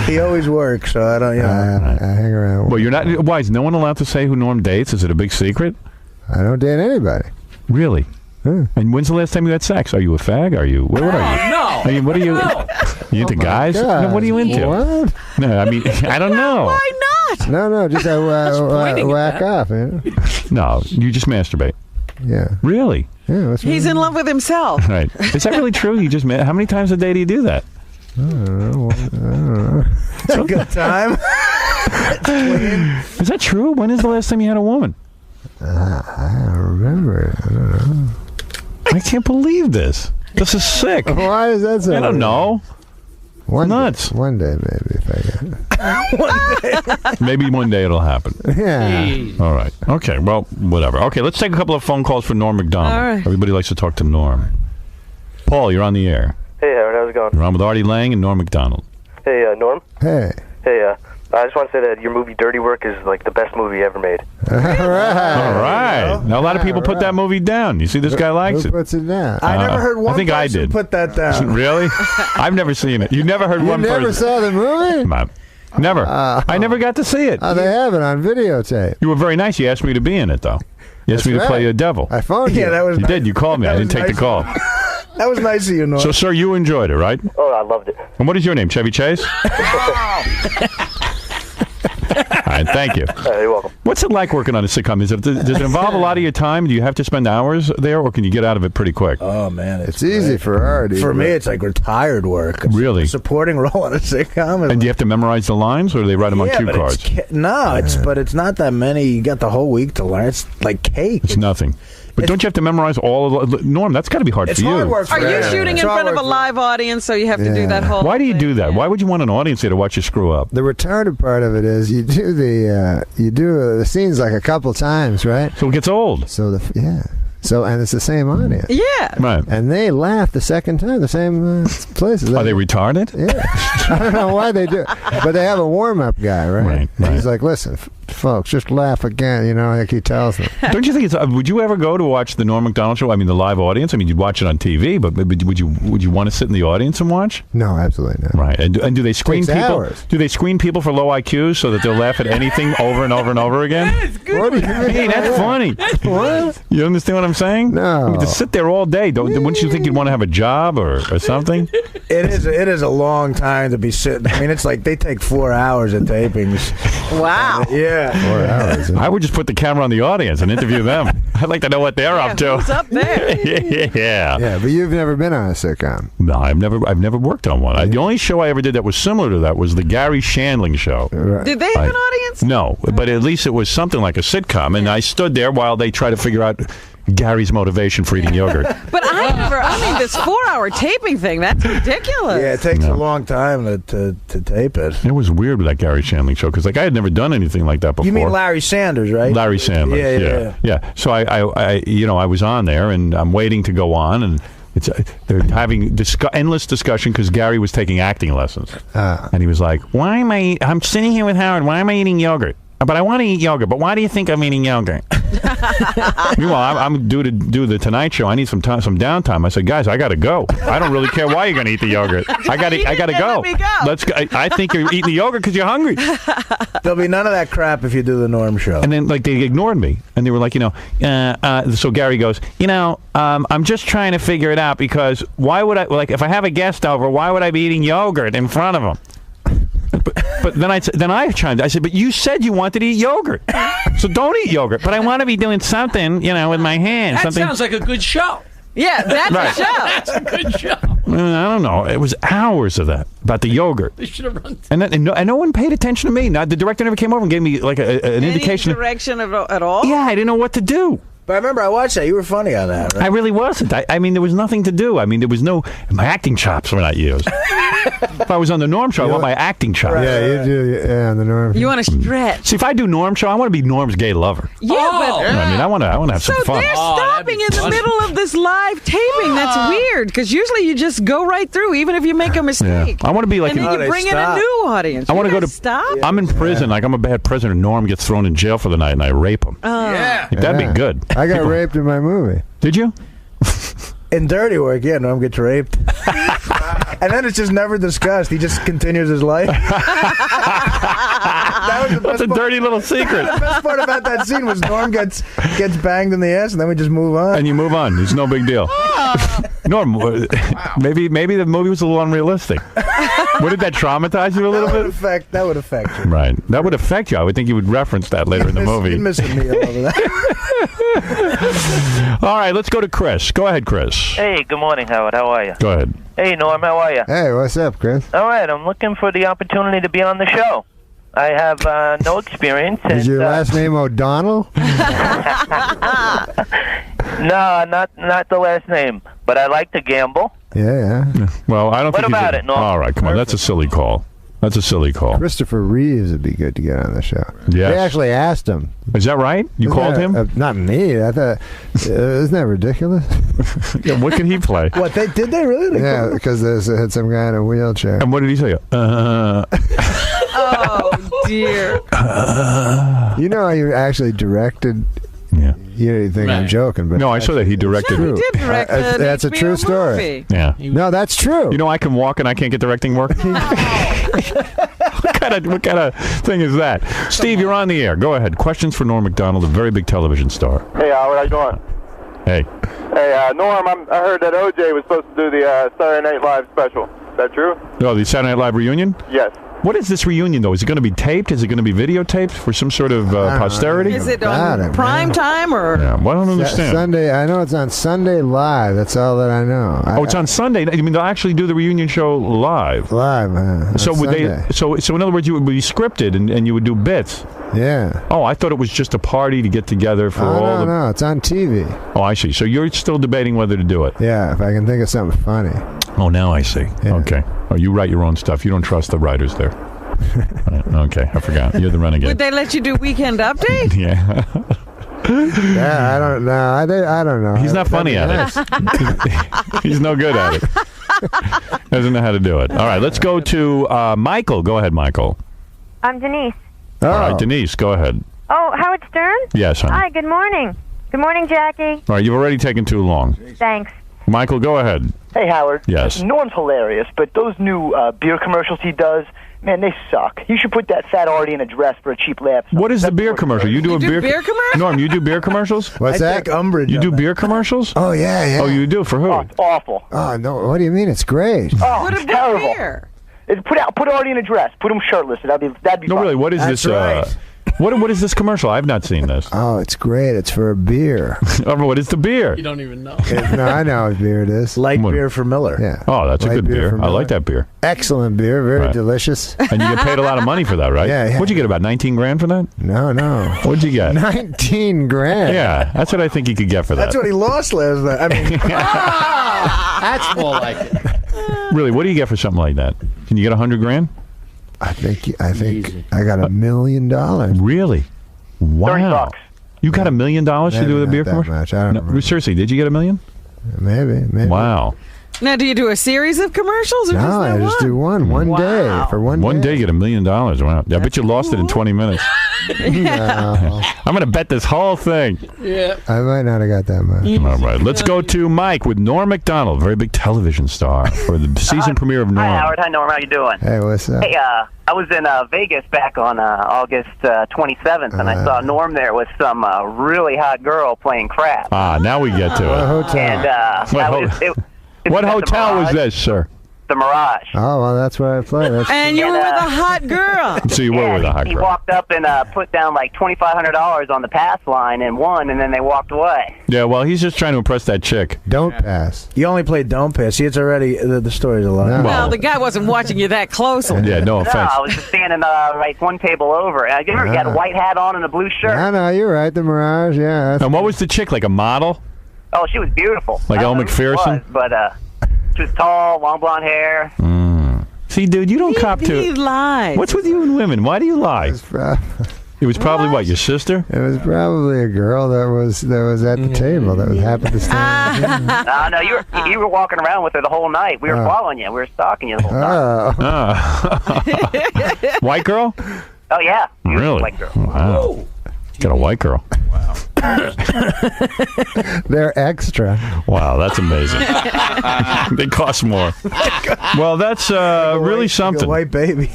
He always works, so I don't. I hang around. Well, you're not. Why is no one allowed to say who Norm dates? Is it a big secret? I don't date anybody. Really? And when's the last time you had sex? Are you a fag? Are you? What are you? No. I mean, what are you? You into guys? No, what are you into? What? No, I mean, I don't know. Why not? No, just whack off, man. No, you just masturbate. Yeah. Really? Yeah. He's in love with himself. Right. Is that really true? You just how many times a day do you do that? I don't know. It's a good time. Is that true? When is the last time you had a woman? I don't remember. I don't know. I can't believe this. This is sick. Why is that so? I don't know. Nuts. One day, maybe, if I get it. Maybe one day it'll happen. Yeah. All right. Okay. Well, whatever. Okay, let's take a couple of phone calls for Norm Macdonald. All right. Everybody likes to talk to Norm. Paul, you're on the air. Hey, Howard, how's it going? You're on with Artie Lang and Norm Macdonald. Hey, Norm. Hey. Hey, I just want to say that your movie Dirty Work is like the best movie ever made. All right. All right. Now a lot of people put that movie down. You see, this guy likes Who it. puts it down? I never heard one I think I person did. put that down. Really? I've never seen it. You never heard You one never person. saw the movie? Never. I never got to see it. Oh, they have it on videotape. You were very nice. You asked me to be in it, though. You asked me to play a devil. I phoned you. Yeah, that was. You did. You called me. I didn't take the call. That was nice of you, Norm. So, sir, you enjoyed it, right? Oh, I loved it. And what is your name? Chevy Chase? All right, thank you. You're welcome. What's it like working on a sitcom? Does it involve a lot of your time? Do you have to spend hours there, or can you get out of it pretty quick? Oh man, it's easy for Artie. For me, it's like retired work. Really? A supporting role on a sitcom. And do you have to memorize the lines, or do they write them on cue but cards? But it's not that many. You got the whole week to learn. It's like cake. It's nothing. But don't you have to memorize all of the... Norm, that's got to be hard for you. Hard work for Are you shooting in front of a live audience, so you have to do that whole Why do you thing? do that? Why would you want an audience there to watch you screw up? The retarded part of it is you do the scenes like a couple times, right? So it gets old. So and it's the same audience. Yeah. Right. And they laugh the second time, the same places. Are they retarded? Yeah. I don't know why they do it. But they have a warm-up guy, right? And he's like, listen, folks, just laugh again, like he tells them. Don't you think it's... would you ever go to watch the Norm Macdonald show? I mean, the live audience? I mean, you'd watch it on TV, but would you want to sit in the audience and watch? No, absolutely not. Right. And do they screen Takes people? hours. Do they screen people for low IQs so that they'll laugh at anything over and over and over again? What do you mean? Hey, that's funny. What? You understand what I'm saying? No. I mean, to sit there all day, wouldn't you think you'd want to have a job or something? It is a long time to be sitting. I mean, it's like they take 4 hours of tapings. Wow. Yeah. 4 hours. I would just put the camera on the audience and interview them. I'd like to know what they're up to. Who's up there? Yeah. Yeah, but you've never been on a sitcom. No, I've never worked on one. The only show I ever did that was similar to that was the Gary Shandling show. Right. Did they have an audience? No, but at least it was something like a sitcom, and I stood there while they tried to figure out Gary's motivation for eating yogurt. But this 4-hour taping thing, that's ridiculous. Yeah, it takes a long time to tape it. It was weird with that Gary Shandling show because I had never done anything like that before. You mean Larry Sanders, right? Larry Sanders. Yeah. So I was on there and I'm waiting to go on and they're having endless discussion because Gary was taking acting lessons and he was like, "Why am I'm sitting here with Howard? Why am I eating yogurt? But I want to eat yogurt. But why do you think I'm eating yogurt?" Meanwhile, I'm due to do the Tonight Show. I need some downtime. I said, "Guys, I got to go. I don't really care why you're going to eat the yogurt. I got to go. Let's go. I think you're eating the yogurt because you're hungry." There'll be none of that crap if you do the Norm show. And then, they ignored me, and they were like, so Gary goes, I'm just trying to figure it out because why would I, if I have a guest over, why would I be eating yogurt in front of them? But then I chimed. I said, but you said you wanted to eat yogurt, so don't eat yogurt. But I want to be doing something, with my hands. That something. sounds like a good show. Yeah, that's Right. a show. That's a good show. I don't know. It was hours of that about the yogurt. They should have run. And no one paid attention to me. The director never came over and gave me like an indication. Direction at all? Yeah, I didn't know what to do. But I remember I watched that. You were funny on that. Right? I really wasn't. I mean, there was nothing to do. I mean, there was no. My acting chops were not used. If I was on the Norm Show, I want my acting chops. Yeah, you do. Yeah, on the Norm. You want to stretch. See, if I do Norm Show, I want to be Norm's gay lover. Yeah, but I mean, I want to have some fun. So they're stopping in the middle of this live taping. That's weird because usually you just go right through, even if you make a mistake. Yeah. I want to be like. And then you bring in a new audience. I want to go to. Stop. I'm in prison. Like I'm a bad prisoner. Norm gets thrown in jail for the night, and I rape him. Yeah. That'd be good. I got raped in my movie. Did you? In Dirty Work, yeah, Norm gets raped. And then it's just never discussed. He just continues his life. That was the That's a dirty little secret. The best part about that scene was Norm gets banged in the ass, and then we just move on. And you move on. It's no big deal. Norm, maybe the movie was a little unrealistic. Wouldn't that traumatize you a little bit? That would affect you. Right. That would affect you. I would think you would reference that later in the movie. You're missing me all over that. All right, let's go to Chris. Go ahead, Chris. Hey, good morning, Howard. How are you? Go ahead. Hey, Norm. How are you? Hey, what's up, Chris? All right. I'm looking for the opportunity to be on the show. I have no experience. Is your last name O'Donnell? No, not the last name. But I like to gamble. Yeah. Well, I don't What think. about it, Norm? All right, come on. That's a silly call. That's a silly call. Christopher Reeves would be good to get on the show. Yes. They actually asked him. Is that right? You called him? Not me. I thought, isn't that ridiculous? Yeah, what could he play? What, did they really? Yeah, because they had some guy in a wheelchair. And what did he say? Oh, dear. You know, you actually directed. Yeah. You think I'm joking, but no, I saw that he directed. He did direct that's a true story. movie. Yeah. No, that's true. You know, I can walk and I can't get directing work. What kind of thing is that? Steve, you're on the air. Go ahead. Questions for Norm Macdonald, a very big television star. Hey, Howard, how you doing? Hey. Hey, Norm, I heard that OJ was supposed to do the Saturday Night Live special. Is that true? Oh, the Saturday Night Live reunion? Yes. What is this reunion, though? Is it going to be taped? Is it going to be videotaped for some sort of posterity? Is it on prime time or? Yeah, well, I don't understand. Sunday. I know it's on Sunday Live. That's all that I know. Oh, it's on Sunday. I mean, they'll actually do the reunion show live. Live. So would Sunday. they? So in other words, you would be scripted and you would do bits. Yeah. Oh, I thought it was just a party to get together for all. No, it's on TV. Oh, I see. So you're still debating whether to do it. Yeah, if I can think of something funny. Oh, now I see. Yeah. Okay. Oh, you write your own stuff. You don't trust the writers there. Okay, I forgot. You're the renegade. Would they let you do Weekend Update? Yeah. Yeah, I don't know. I don't know. He's not funny at it. He's no good at it. Doesn't know how to do it. All right, let's go to Michael. Go ahead, Michael. I'm Denise. All right, Denise, go ahead. Oh, Howard Stern? Yes, honey. Hi, good morning. Good morning, Jackie. All right, you've already taken too long. Thanks. Michael, go ahead. Hey, Howard. Yes. Norm's hilarious, but those new beer commercials he does, man, they suck. You should put that fat Artie in a dress for a cheap laugh. What is the beer commercial? You do a beer commercial? Norm, you do beer commercials? What's that? Umbrage. You do beer commercials? Oh, yeah. Oh, you do? For who? Oh, it's awful. Oh, no. What do you mean? It's great. Oh, What it's a terrible. beer. Put Artie in a dress. Put him shirtless. That'd be No, fun. really, what is That's this? right. What is this commercial? I've not seen this. Oh, it's great. It's for a beer. Oh, what is the beer? You don't even know. No, I know what beer it is. Light beer for Miller. Yeah. Oh, that's a Light good beer. from I like Miller. that beer. Excellent beer. Very Right. delicious. And you get paid a lot of money for that, right? Yeah. What'd you get, about 19 grand for that? No. What'd you get? 19 grand. Yeah, that's what I think you could get for that. That's what he lost last night. I mean, That's more like it. Really, what do you get for something like that? Can you get 100 grand? I think I got $1 million. Really? Wow. $30. You got $1 million to Maybe do the not beer that commercial? much. I don't remember. Seriously, did you get $1 million? Maybe. Wow. Now, do you do a series of commercials or No, just I that just one? do one Wow. day for one Day, get $1 million. Wow. I bet you lost it in 20 minutes. No, I'm going to bet this whole thing. Yeah. I might not have got that much. All right. Let's go to Mike with Norm Macdonald, very big television star, for the season premiere of Norm. Hi, Howard. Hi, Norm. How you doing? Hey, what's up? Hey, I was in Vegas back on August 27th, and I saw Norm there with some really hot girl playing crap. Ah, now we get to What it. hotel? And What it was What at the hotel was Mirage. this, sir? The the Mirage. Oh, well, that's where I play. And you were with a hot girl. So you were with a hot He girl. walked up and put down like $2,500 on the pass line and won, and then they walked away. Yeah, well, he's just trying to impress that chick. Don't pass. You only played Don't Pass. See, it's already, the story's a lot. No. Well, the guy wasn't watching you that closely. Yeah, no No, offense. I was just standing like one table over. And I remember he had a white hat on and a blue shirt. No, you're right. The Mirage, yeah. And what was the chick, like a model? Oh, she was beautiful. Like I don't Elle know who she McPherson? was, but she was tall, long blonde hair. See, dude, you don't cop to... He lied. What's with you and women? Why do you lie? It was probably what, your sister? It was probably a girl that was at the table that was happened to stand. No, you were walking around with her the whole night. We were following you. We were stalking you the whole time. White girl? Oh, yeah. Really? White girl. Wow. Got a white girl. Wow. They're extra. Wow, that's amazing. They cost more. Well, that's really something. White baby.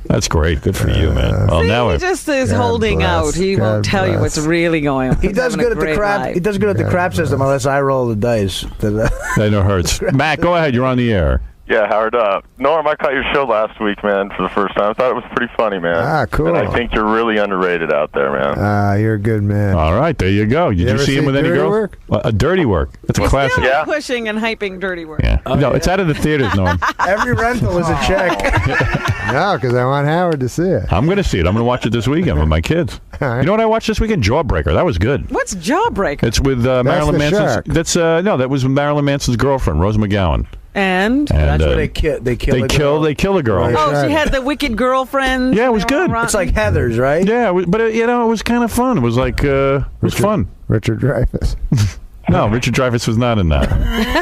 That's great. Good for you, man. Well, See, now he just is holding out. He won't tell you what's really going on. He does good at the crap. He does good at the crap system unless I roll the dice. That no hurts. Matt, go ahead. You're on the air. Yeah, Howard. Norm, I caught your show last week, man, for the first time. I thought it was pretty funny, man. Ah, cool. And I think you're really underrated out there, man. You're a good man. All right, there you go. Did you ever see him see with any Dirty girls? Work? A Dirty Work. That's a classic. Still pushing and hyping dirty work. Yeah. No, it's out of the theaters, Norm. Every rental is a check. No, because I want Howard to see it. I'm going to see it. I'm going to watch it this weekend with my kids. All right. You know what I watched this weekend? Jawbreaker. That was good. What's Jawbreaker? It's with Marilyn the Manson's. shark. That's no, that was with Marilyn Manson's girlfriend, Rose McGowan. And That's where they kill. They kill. They kill a girl. oh, she had the wicked girlfriend. Yeah, it was good. It's like Heather's, right? Yeah, but it was kind of fun. It was like it was fun. Richard Dreyfuss. No, Richard Dreyfuss was not in that.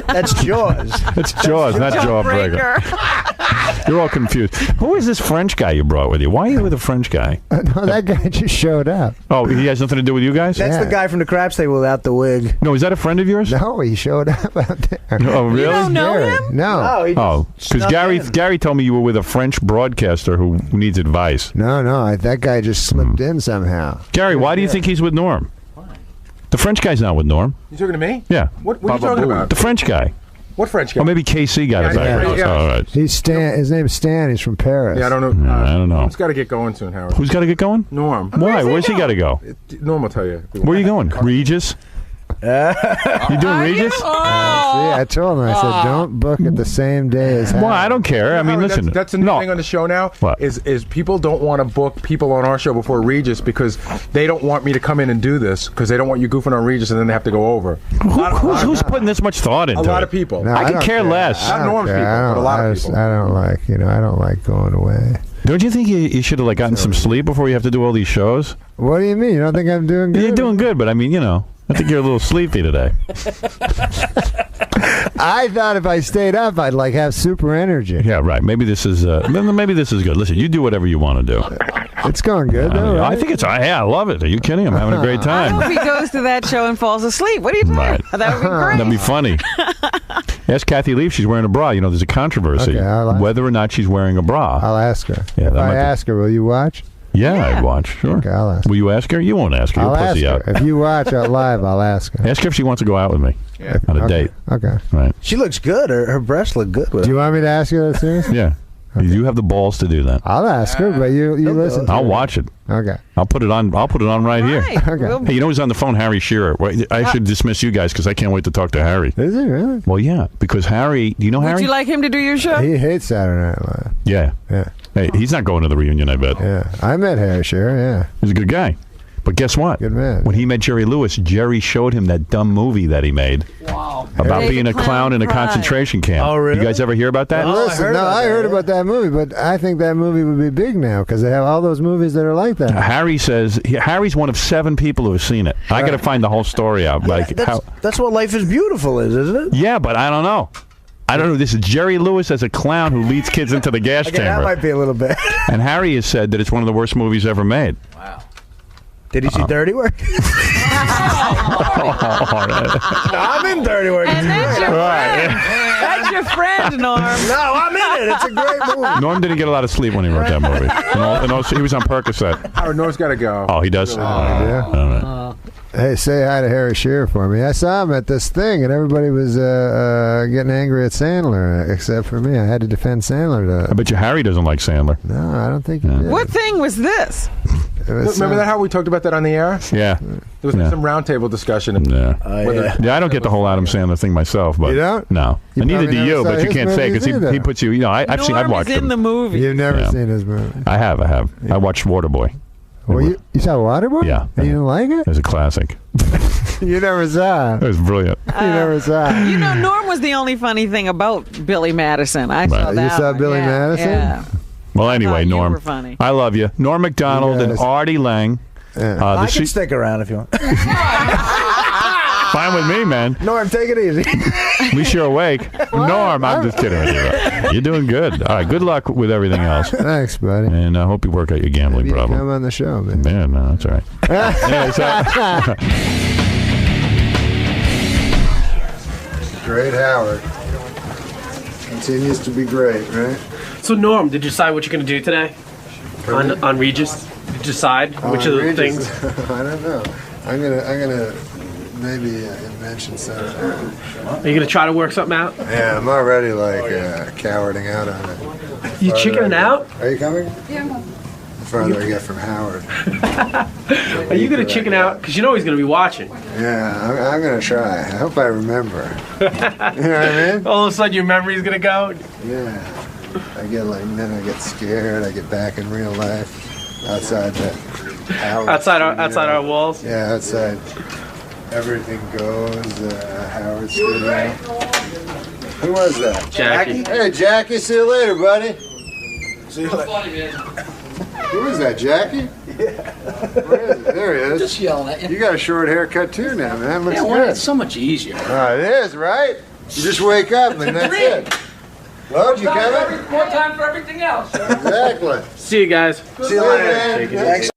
That's Jaws. It's Jaws, not Jawbreaker. You're all confused. Who is this French guy you brought with you? Why are you with a French guy? No, that guy just showed up. Oh, he has nothing to do with you guys? That's the guy from the craps table without the wig. No, is that a friend of yours? No, he showed up out there. Oh, really? You don't know him? No. Because Gary told me you were with a French broadcaster who needs advice. No, that guy just slipped in somehow. Gary, why do you think he's with Norm? The French guy's not with Norm. You talking to me? Yeah. What are you talking about? The French guy. What French guy? Or maybe KC got it back. Yeah. Oh, all right. He's Stan. His name's Stan. He's from Paris. Yeah, I don't know. I don't know. Norm's got to get going soon, Howard. Who's got to get going? Norm. Why? Where's he got to go? Norm will tell you. Where are you going? Regis? You doing Regis? See, I told him. I said, don't book it the same day as Howard. Well, I don't care. I mean, listen. That's the new thing on the show now. What? Is people don't want to book people on our show before Regis because they don't want me to come in and do this because they don't want you goofing on Regis and then they have to go over. Who's putting this much thought into it? A lot of people. No, I could don't care less. Not Norm's people, but a lot of people. I don't like going away. Don't you think you should have gotten some sleep before you have to do all these shows? What do you mean? You don't think I'm doing good? You're doing good, but I mean, I think you're a little sleepy today. I thought if I stayed up, I'd have super energy. Yeah, right. Maybe this is good. Listen, you do whatever you want to do. It's going good, though, right? I think it's. I love it. Are you kidding? I'm having a great I time. hope he goes to that show and falls asleep. What are you doing? Right. That would be great. That'd be funny. Ask Kathy Lee if she's wearing a bra. There's a controversy whether or not she's wearing a bra. I'll ask her. Yeah, if I ask her, will you watch? Yeah, I'd watch. Sure. Okay, I'll ask her. Will you ask her? You won't ask her. You'll I'll pussy ask her. out. If you watch out live, I'll ask her. Ask her if she wants to go out with me on a date. Okay. Right. She looks good. Her breasts look good. Do you want me to ask you that seriously? Yeah. Okay. You have the balls to do that. I'll ask her, but you listen. I'll watch it. Okay. I'll put it on right here. Okay. Hey, who's on the phone? Harry Shearer. I should dismiss you guys because I can't wait to talk to Harry. Is he really? Well, yeah, because Harry. Do you know Harry? Would you like him to do your show? He hates Saturday Night Live. Yeah. Hey, he's not going to the reunion, I bet. Yeah. I met Harry Shearer, yeah. He's a good guy. But guess what? Good man. When he met Jerry Lewis, Jerry showed him that dumb movie that he made. Wow. About being a clown in a concentration camp. Oh, really? You guys ever hear about that? I heard about that movie, but I think that movie would be big now because they have all those movies that are like that. Harry says Harry's one of 7 people who have seen it. I got to find the whole story out. That's what Life is Beautiful is, isn't it? Yeah, but I don't know. This is Jerry Lewis as a clown who leads kids into the gas chamber. That might be a little bit. And Harry has said that it's one of the worst movies ever made. Wow. Did he see Dirty Work? No, I'm in Dirty Work. And that's your friend. That's your friend, Norm. No, I'm in it. It's a great movie. Norm didn't get a lot of sleep when he wrote that movie. And also, he was on Percocet. Howard, Norm's got to go. Oh, he does? Yeah. All right. Hey, say hi to Harry Shearer for me. I saw him at this thing, and everybody was getting angry at Sandler, except for me. I had to defend Sandler. I bet you Harry doesn't like Sandler. No, I don't think he did. What thing was this? Remember that how we talked about that on the air? Yeah. There was some roundtable discussion. Yeah. I don't get the whole Adam Sandler thing myself, but you don't? No, and neither do you. But you can't say because he puts you. You know, I've watched in him. the movie. You've never seen his movie. I have. I watched Waterboy. Well, you saw Waterboy? Yeah. And you didn't like it? It was a classic. You never saw it. It was brilliant. You never saw it. You know, Norm was the only funny thing about Billy Madison. I saw that. You saw Billy Madison? Yeah. Well, anyway, you Norm, were funny. I love you. Norm Macdonald and Artie Lang. I can stick around if you want. Fine with me, man. Norm, take it easy. At least you're awake. Norm, I'm just kidding with you. You're doing good. All right, good luck with everything else. Thanks, buddy. And I hope you work out your gambling Maybe problem. Come on the show, man. Man, no, that's all right. Great Howard. Continues to be great, right? So Norm, did you decide what you're going to do today on Regis? Did you decide which of the Regis. things? I don't know. I'm gonna maybe mention something. Are you going to try to work something out? Yeah, I'm already like cowarding out on it. You chickening out? Are you coming? Yeah. The farther I get from Howard. Are you going to chicken out? Because you know he's going to be watching. Yeah, I'm gonna try. I hope I remember. You know what I mean? All of a sudden your memory's going to go? Yeah. Then I get scared. I get back in real life. Outside the Howard Outside studio. our walls? Yeah, outside. Everything goes. Howard studio. Who was that? Jackie. Hey, Jackie. See you later, buddy. See you later. Who is that, Jackie? Yeah. Where is it? There he is. Just yelling at you. You got a short haircut too now, man. Looks Yeah, well, good. it's so much easier. It is, right? You just wake up and that's it. Well, you coming? More time for everything else. Exactly. See you guys. See you later, man.